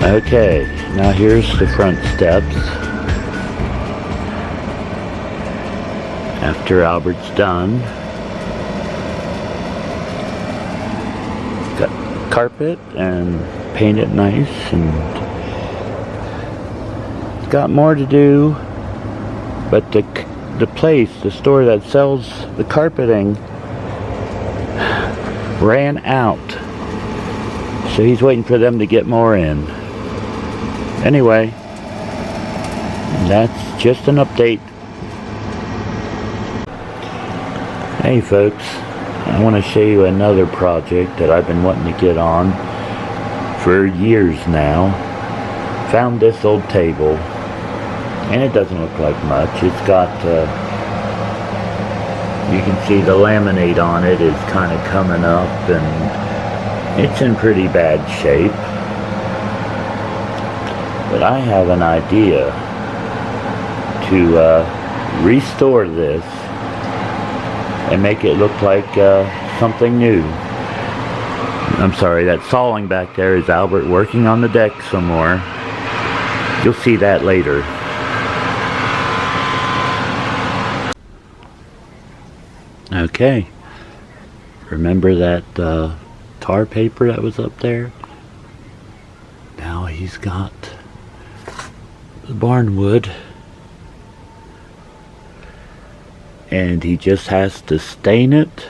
Okay, now here's the front steps. After Albert's done, got carpet and paint it nice, and got more to do, but the store that sells the carpeting ran out, so he's waiting for them to get more in. Anyway, that's just an update. Hey folks, I want to show you another project that I've been wanting to get on for years now. Found this old table, and it doesn't look like much. It's got, you can see the laminate on it is kind of coming up, and it's in pretty bad shape. But I have an idea to restore this and make it look like something new. I'm sorry, that sawing back there is Albert working on the deck some more. You'll see that later. Okay, remember that tar paper that was up there? Now he's got the barn wood, and he just has to stain it,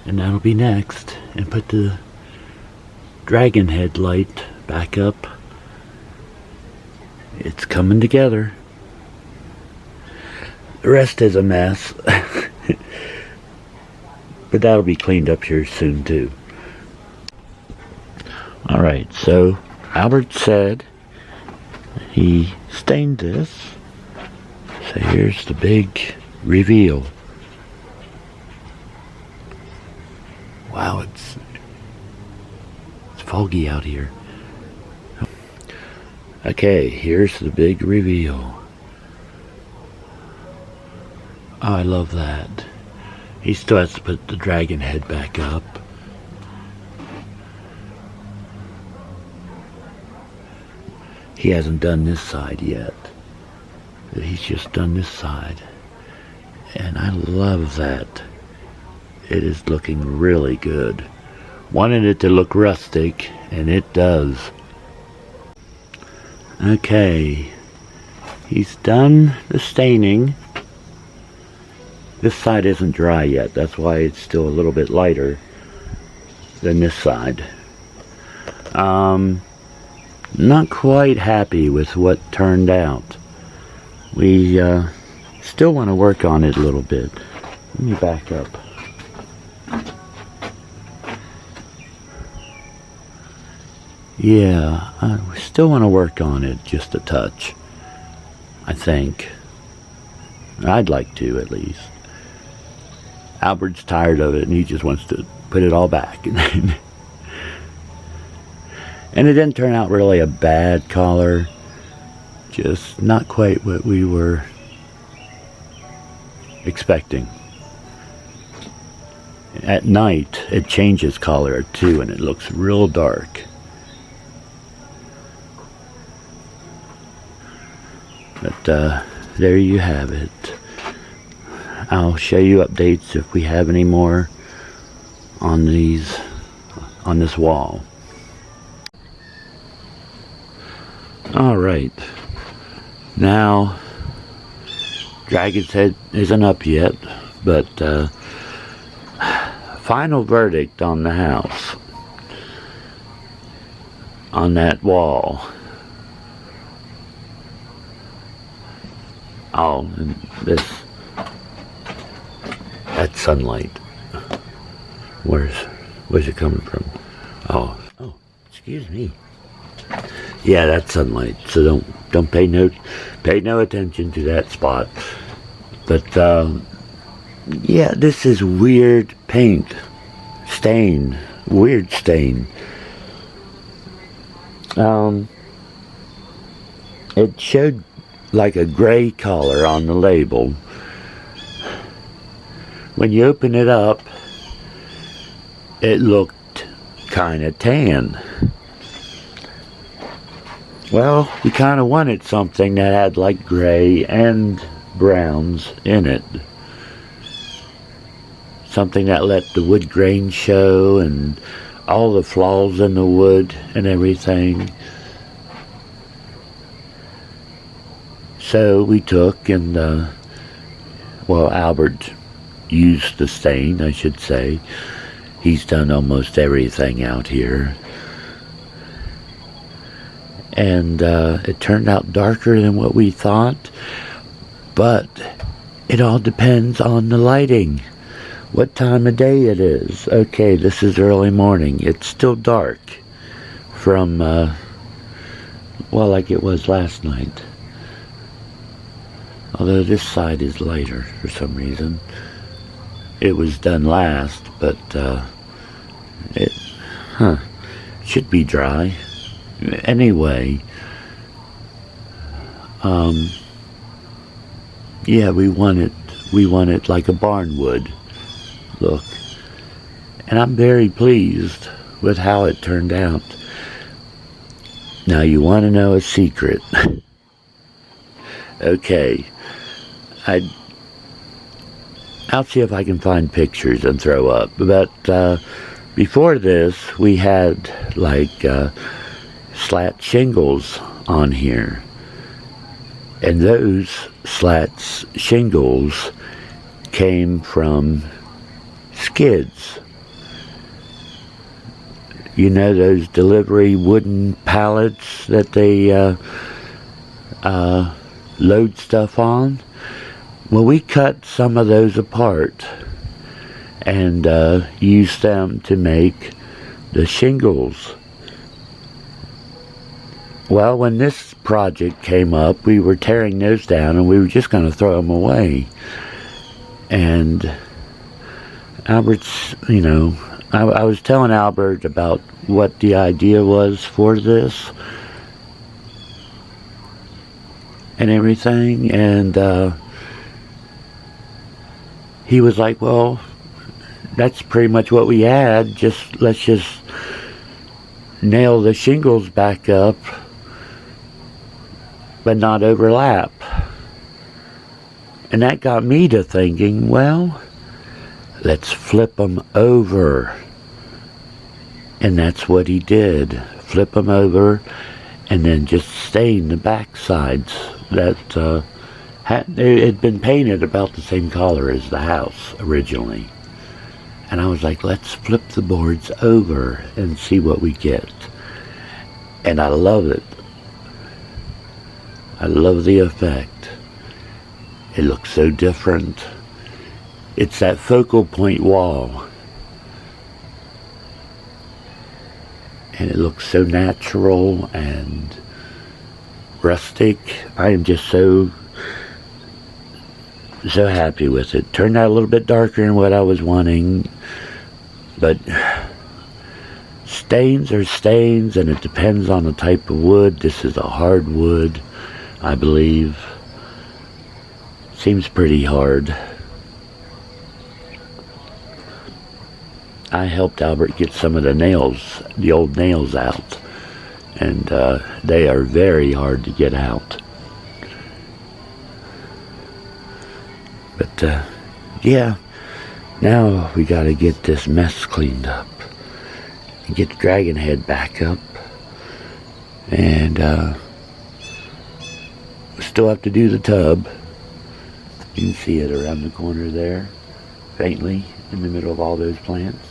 and that'll be next, and put the dragon head light back up. It's coming together. The rest is a mess, but that'll be cleaned up here soon too. Alright, so Albert said he stained this, so here's the big reveal. Wow, it's foggy out here. Okay, here's the big reveal. Oh, I love that. He still has to put the dragon head back up. He hasn't done this side yet. He's just done this side. And I love that. It is looking really good. Wanted it to look rustic, and it does. Okay. He's done the staining. This side isn't dry yet. That's why it's still a little bit lighter than this side. Not quite happy with what turned out. We still want to work on it a little bit. Let me back up. Yeah, we still want to work on it just a touch, I think. I'd like to, at least. Albert's tired of it, and he just wants to put it all back. And it didn't turn out really a bad collar, just not quite what we were expecting. At night, it changes color too, and it looks real dark. But there you have it. I'll show you updates if we have any more on this wall. Alright, now Dragon's Head isn't up yet, but final verdict on the house, on that wall. Oh, and that's sunlight. Where's it coming from? Oh, excuse me. Yeah, that's sunlight. So don't pay no attention to that spot. But yeah, this is weird paint stain, weird stain. It showed like a gray color on the label. When you open it up, it looked kind of tan. Well, we kind of wanted something that had like gray and browns in it. Something that let the wood grain show and all the flaws in the wood and everything. So we took and, well, Albert used the stain, I should say. He's done almost everything out here. And it turned out darker than what we thought, but it all depends on the lighting. What time of day it is. Okay, this is early morning. It's still dark from, well, like it was last night. Although this side is lighter for some reason. It was done last, but it should be dry. Anyway, yeah, we want it like a barnwood look, and I'm very pleased with how it turned out. Now you want to know a secret? Okay, I'll see if I can find pictures and throw up, but before this we had like slat shingles on here, and those slats shingles came from skids. You know those delivery wooden pallets that they load stuff on? Well, we cut some of those apart and used them to make the shingles. Well, when this project came up, we were tearing those down and we were just going to throw them away. And Albert's, you know, I was telling Albert about what the idea was for this and everything, and he was like, well, that's pretty much what we had, let's just nail the shingles back up but not overlap. And that got me to thinking, well, let's flip them over. And that's what he did. Flip them over and then just stain the back sides that it had been painted about the same color as the house originally. And I was like, let's flip the boards over and see what we get. And I love it. I love the effect. It looks so different. It's that focal point wall. And it looks so natural and rustic. I am just so happy with it. Turned out a little bit darker than what I was wanting, but stains are stains, and it depends on the type of wood. This is a hard wood, I believe. Seems pretty hard. I helped Albert get some of the nails, the old nails out, and they are very hard to get out. But yeah, now we got to get this mess cleaned up and get the dragon head back up, and we still have to do the tub. You can see it around the corner there, faintly in the middle of all those plants.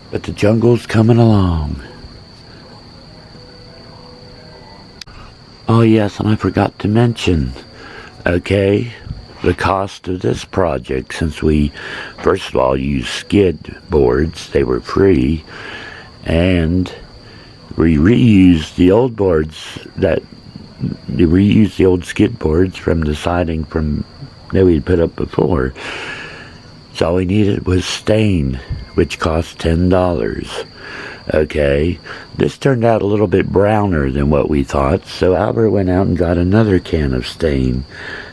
But the jungle's coming along. Oh yes, and I forgot to mention, okay, the cost of this project, since we first of all used skid boards, they were free, and we reused the old boards we reused the old skid boards from the siding that we'd put up before. So all we needed was stain, which cost $10. Okay, this turned out a little bit browner than what we thought, so Albert went out and got another can of stain.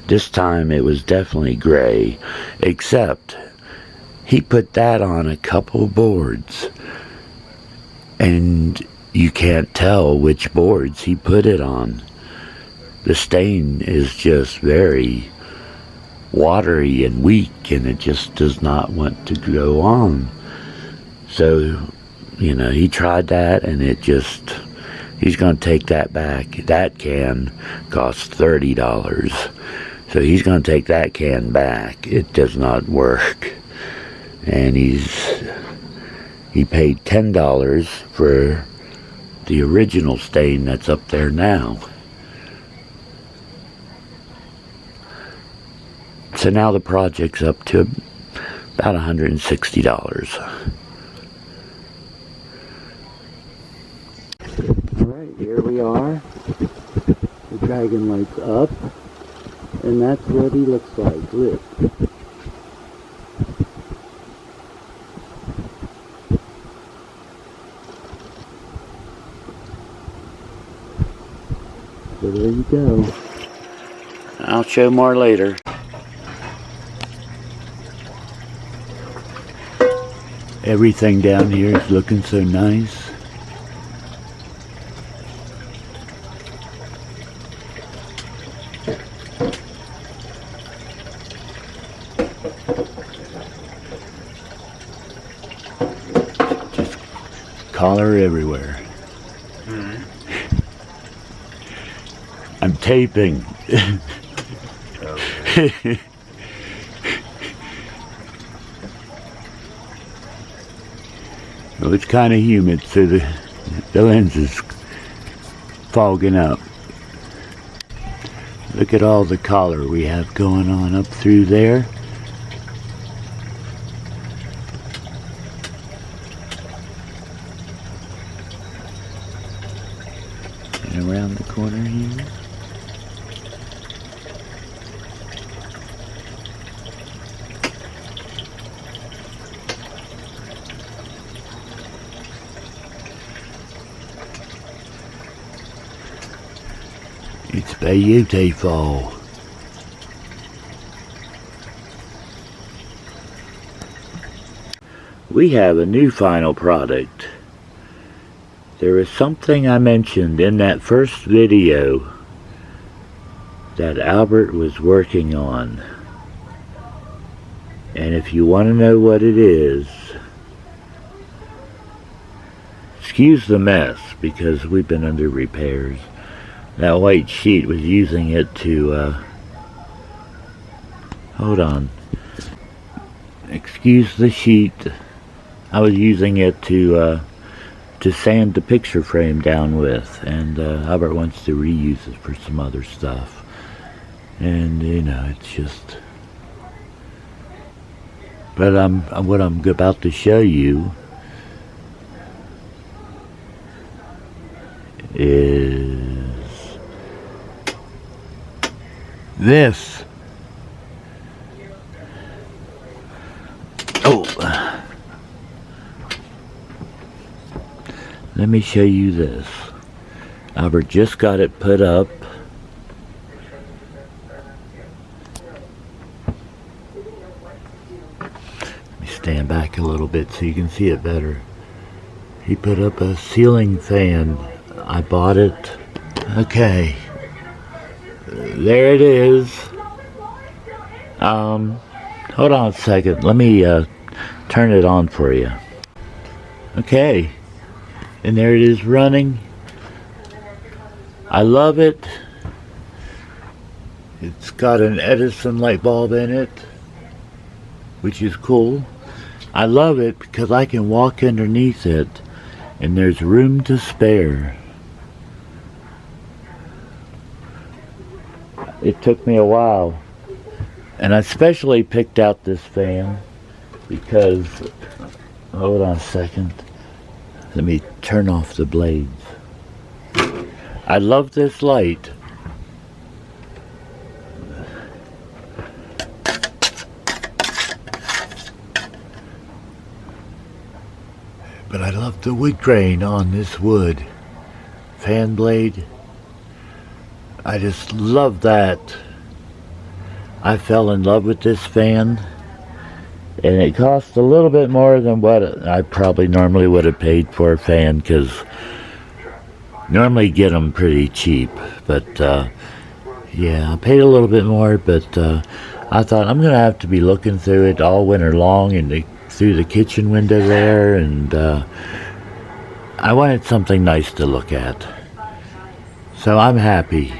This time it was definitely gray, except he put that on a couple boards. and you can't tell which boards he put it on. The stain is just very watery and weak, and it just does not want to go on. So, you know, he tried that, and it just, he's going to take that back. That can cost $30. So he's going to take that can back. It does not work. And he paid $10 for the original stain that's up there now. So now the project's up to about $160. Alright, here we are. The dragon light's up. And that's what he looks like. Look. So there you go. I'll show more later. Everything down here is looking so nice. Just color everywhere. I'm taping. Okay. Well, it's kind of humid, so the lens is fogging up. Look at all the color we have going on up through there. And around the corner here. It's beautiful. We have a new final product. There is something I mentioned in that first video that Albert was working on. And if you want to know what it is, excuse the mess because we've been under repairs. That white sheet was using it to, hold on. Excuse the sheet. I was using it to sand the picture frame down with. And Albert wants to reuse it for some other stuff. And, you know, it's just... But what I'm about to show you is... this. Oh, let me show you this. Albert just got it put up. Let me stand back a little bit so you can see it better. He put up a ceiling fan. I bought it. Okay. There it is. Hold on a second. Let me turn it on for you. Okay. And there it is running. I love it. It's got an Edison light bulb in it, which is cool. I love it because I can walk underneath it and there's room to spare. It took me a while, and I especially picked out this fan because, hold on a second, let me turn off the blades. I love this light. But I love the wood grain on this wood. Fan blade. I just love that. I fell in love with this fan And it cost a little bit more than what I probably normally would have paid for a fan, because normally get them pretty cheap. But yeah, I paid a little bit more, but I thought I'm going to have to be looking through it all winter long and through the kitchen window there, and I wanted something nice to look at. So I'm happy.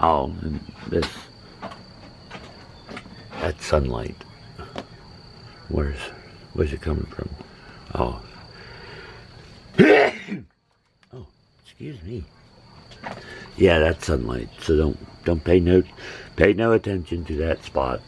Oh, that's sunlight. Where's it coming from? Oh. Oh, excuse me. Yeah, that's sunlight. So don't pay no attention to that spot.